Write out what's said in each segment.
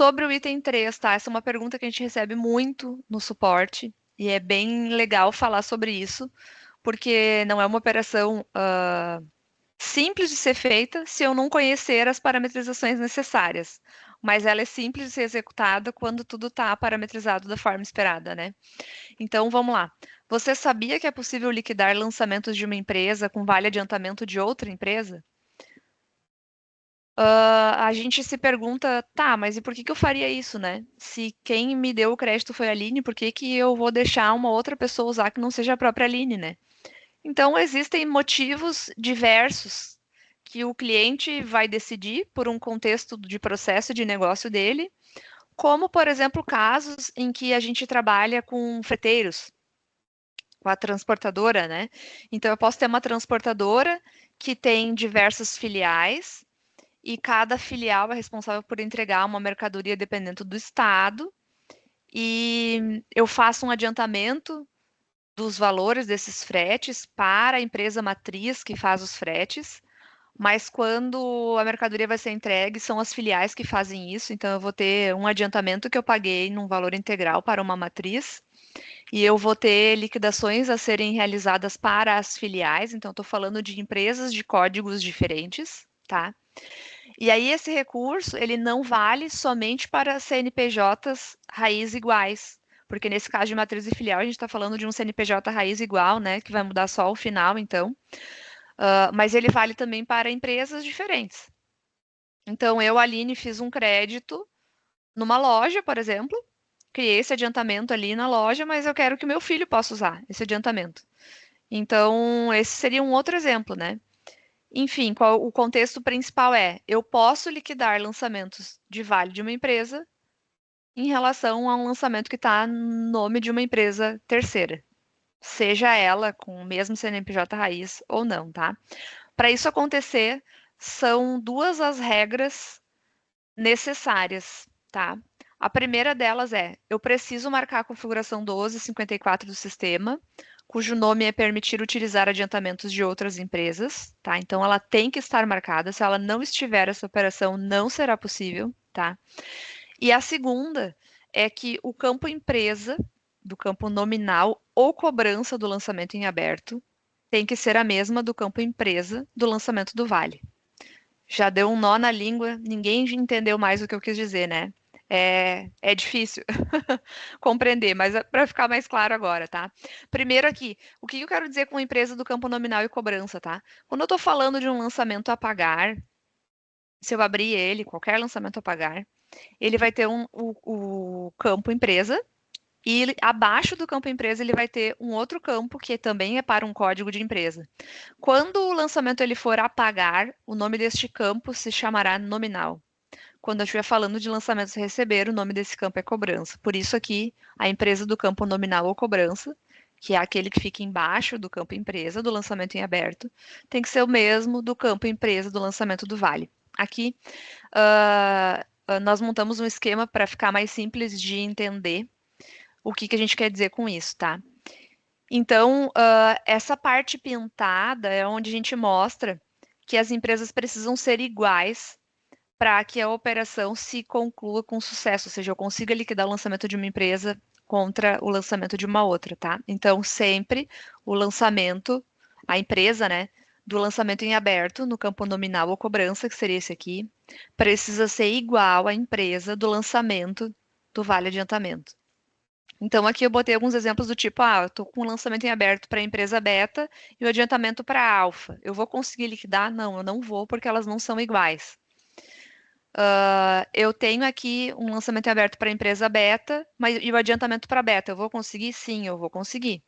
Sobre o item 3, tá? Essa é uma pergunta que a gente recebe muito no suporte e é bem legal falar sobre isso, porque não é uma operação simples de ser feita se eu não conhecer as parametrizações necessárias. Mas ela é simples de ser executada quando tudo está parametrizado da forma esperada, né? Então, vamos lá. Você sabia que é possível liquidar lançamentos de uma empresa com vale adiantamento de outra empresa? A gente se pergunta, tá, mas e por que que eu faria isso, né? Se quem me deu o crédito foi a Aline, por que que eu vou deixar uma outra pessoa usar que não seja a própria Aline, né? Então, existem motivos diversos que o cliente vai decidir por um contexto de processo de negócio dele, como, por exemplo, casos em que a gente trabalha com freteiros, com a transportadora, né? Então, eu posso ter uma transportadora que tem diversas filiais e cada filial é responsável por entregar uma mercadoria dependendo do estado, e eu faço um adiantamento dos valores desses fretes para a empresa matriz que faz os fretes, mas quando a mercadoria vai ser entregue, são as filiais que fazem isso, então eu vou ter um adiantamento que eu paguei num valor integral para uma matriz, e eu vou ter liquidações a serem realizadas para as filiais, então estou falando de empresas de códigos diferentes, tá? E aí esse recurso, ele não vale somente para CNPJs raiz iguais, porque nesse caso de matriz e filial, a gente está falando de um CNPJ raiz igual, né, que vai mudar só o final, então. Mas ele vale também para empresas diferentes. Então, eu, Aline, fiz um crédito numa loja, por exemplo, criei esse adiantamento ali na loja, mas eu quero que o meu filho possa usar esse adiantamento. Então, esse seria um outro exemplo, né? Enfim, o contexto principal é: eu posso liquidar lançamentos de vale de uma empresa em relação a um lançamento que está no nome de uma empresa terceira, seja ela com o mesmo CNPJ raiz ou não, tá? Para isso acontecer, são duas as regras necessárias, tá? A primeira delas é: eu preciso marcar a configuração 1254 do sistema, cujo nome é permitir utilizar adiantamentos de outras empresas, tá? Então ela tem que estar marcada. Se ela não estiver, essa operação não será possível, tá? E a segunda é que o campo empresa, do campo nominal ou cobrança do lançamento em aberto, tem que ser a mesma do campo empresa do lançamento do vale. Já deu um nó na língua, ninguém entendeu mais o que eu quis dizer, né? É difícil compreender, mas é para ficar mais claro agora, tá? Primeiro aqui, o que eu quero dizer com empresa do campo nominal e cobrança, tá? Quando eu estou falando de um lançamento a pagar, se eu abrir ele, qualquer lançamento a pagar, ele vai ter o campo empresa, e abaixo do campo empresa ele vai ter um outro campo que também é para um código de empresa. Quando o lançamento ele for a pagar, o nome deste campo se chamará nominal. Quando eu estiver falando de lançamentos a receber, o nome desse campo é cobrança. Por isso aqui, a empresa do campo nominal ou cobrança, que é aquele que fica embaixo do campo empresa do lançamento em aberto, tem que ser o mesmo do campo empresa do lançamento do vale. Aqui, nós montamos um esquema para ficar mais simples de entender o que a gente quer dizer com isso, tá? Então, essa parte pintada é onde a gente mostra que as empresas precisam ser iguais para que a operação se conclua com sucesso, ou seja, eu consiga liquidar o lançamento de uma empresa contra o lançamento de uma outra, tá? Então, sempre o lançamento, a empresa, né, do lançamento em aberto, no campo nominal ou cobrança, que seria esse aqui, precisa ser igual à empresa do lançamento do vale adiantamento. Então, aqui eu botei alguns exemplos do tipo, eu estou com o lançamento em aberto para a empresa beta e o adiantamento para a alfa. Eu vou conseguir liquidar? Não, eu não vou, porque elas não são iguais. Eu tenho aqui um lançamento em aberto para a empresa beta, mas e o adiantamento para beta, eu vou conseguir? Sim, eu vou conseguir.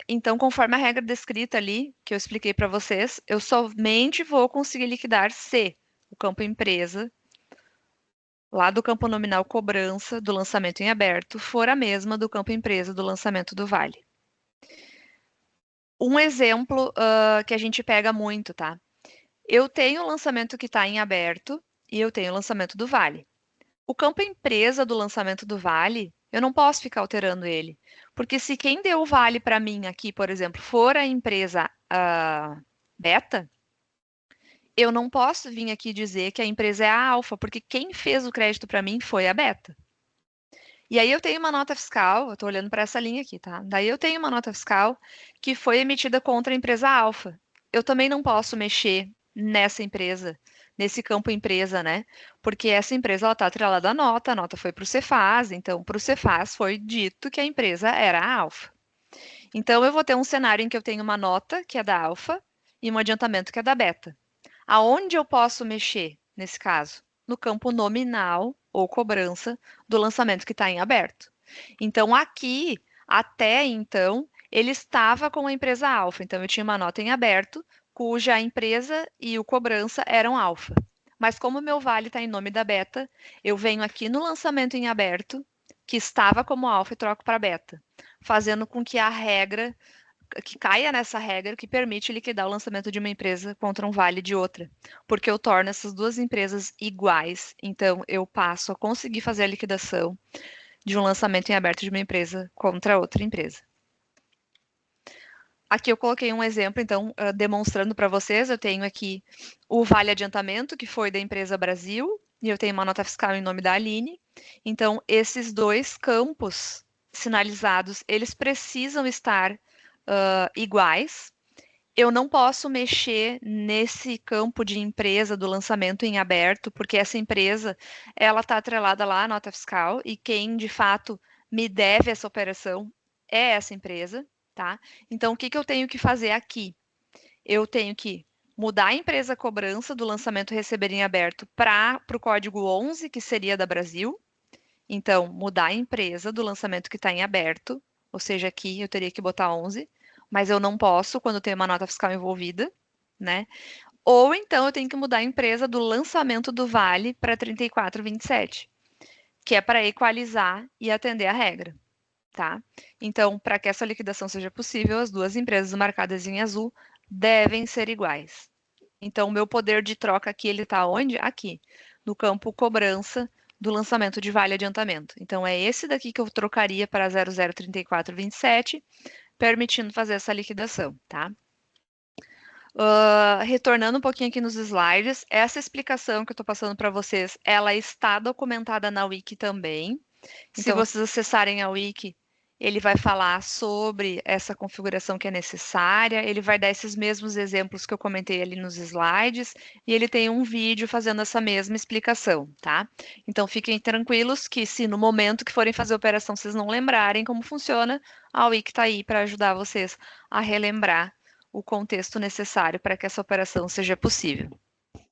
Então, conforme a regra descrita ali, que eu expliquei para vocês, eu somente vou conseguir liquidar se o campo empresa, lá do campo nominal cobrança do lançamento em aberto, for a mesma do campo empresa do lançamento do vale. Um exemplo que a gente pega muito, tá? Eu tenho o lançamento que está em aberto e eu tenho o lançamento do vale. O campo empresa do lançamento do vale, eu não posso ficar alterando ele. Porque se quem deu o vale para mim aqui, por exemplo, for a empresa beta, eu não posso vir aqui dizer que a empresa é a Alfa, porque quem fez o crédito para mim foi a Beta. E aí eu tenho uma nota fiscal, eu estou olhando para essa linha aqui, tá? Daí eu tenho uma nota fiscal que foi emitida contra a empresa Alfa. Eu também não posso mexer nessa empresa, nesse campo empresa, né? Porque essa empresa ela está atrelada à nota, a nota foi para o Cefaz, então para o Cefaz foi dito que a empresa era a Alfa. Então eu vou ter um cenário em que eu tenho uma nota que é da Alfa e um adiantamento que é da Beta. Aonde eu posso mexer nesse caso? No campo nominal ou cobrança do lançamento que está em aberto. Então, aqui, até então, ele estava com a empresa alfa. Então, eu tinha uma nota em aberto, cuja empresa e o cobrança eram alfa. Mas como o meu vale está em nome da beta, eu venho aqui no lançamento em aberto, que estava como alfa, e troco para beta, fazendo com que a regra que caia nessa regra que permite liquidar o lançamento de uma empresa contra um vale de outra, porque eu torno essas duas empresas iguais. Então, eu passo a conseguir fazer a liquidação de um lançamento em aberto de uma empresa contra outra empresa. Aqui eu coloquei um exemplo, então, demonstrando para vocês. Eu tenho aqui o vale adiantamento, que foi da empresa Brasil, e eu tenho uma nota fiscal em nome da Aline. Então, esses dois campos sinalizados, eles precisam estar iguais. Eu não posso mexer nesse campo de empresa do lançamento em aberto, porque essa empresa ela está atrelada lá à nota fiscal e quem de fato me deve essa operação é essa empresa, tá? Então, o que que eu tenho que fazer aqui? Eu tenho que mudar a empresa cobrança do lançamento receber em aberto para o código 11, que seria da Brasil. Então, mudar a empresa do lançamento que está em aberto, ou seja, aqui eu teria que botar 11, mas eu não posso quando tem uma nota fiscal envolvida, né? Ou então eu tenho que mudar a empresa do lançamento do vale para 34,27, que é para equalizar e atender a regra, tá? Então, para que essa liquidação seja possível, as duas empresas marcadas em azul devem ser iguais. Então, o meu poder de troca aqui, ele está onde? Aqui, no campo cobrança do lançamento de vale adiantamento. Então, é esse daqui que eu trocaria para 003427, permitindo fazer essa liquidação, tá? Retornando um pouquinho aqui nos slides, essa explicação que eu estou passando para vocês, ela está documentada na Wiki também. Se Então, vocês acessarem a Wiki, ele vai falar sobre essa configuração que é necessária, ele vai dar esses mesmos exemplos que eu comentei ali nos slides, e ele tem um vídeo fazendo essa mesma explicação, tá? Então fiquem tranquilos que se no momento que forem fazer a operação vocês não lembrarem como funciona, a Wiki está aí para ajudar vocês a relembrar o contexto necessário para que essa operação seja possível.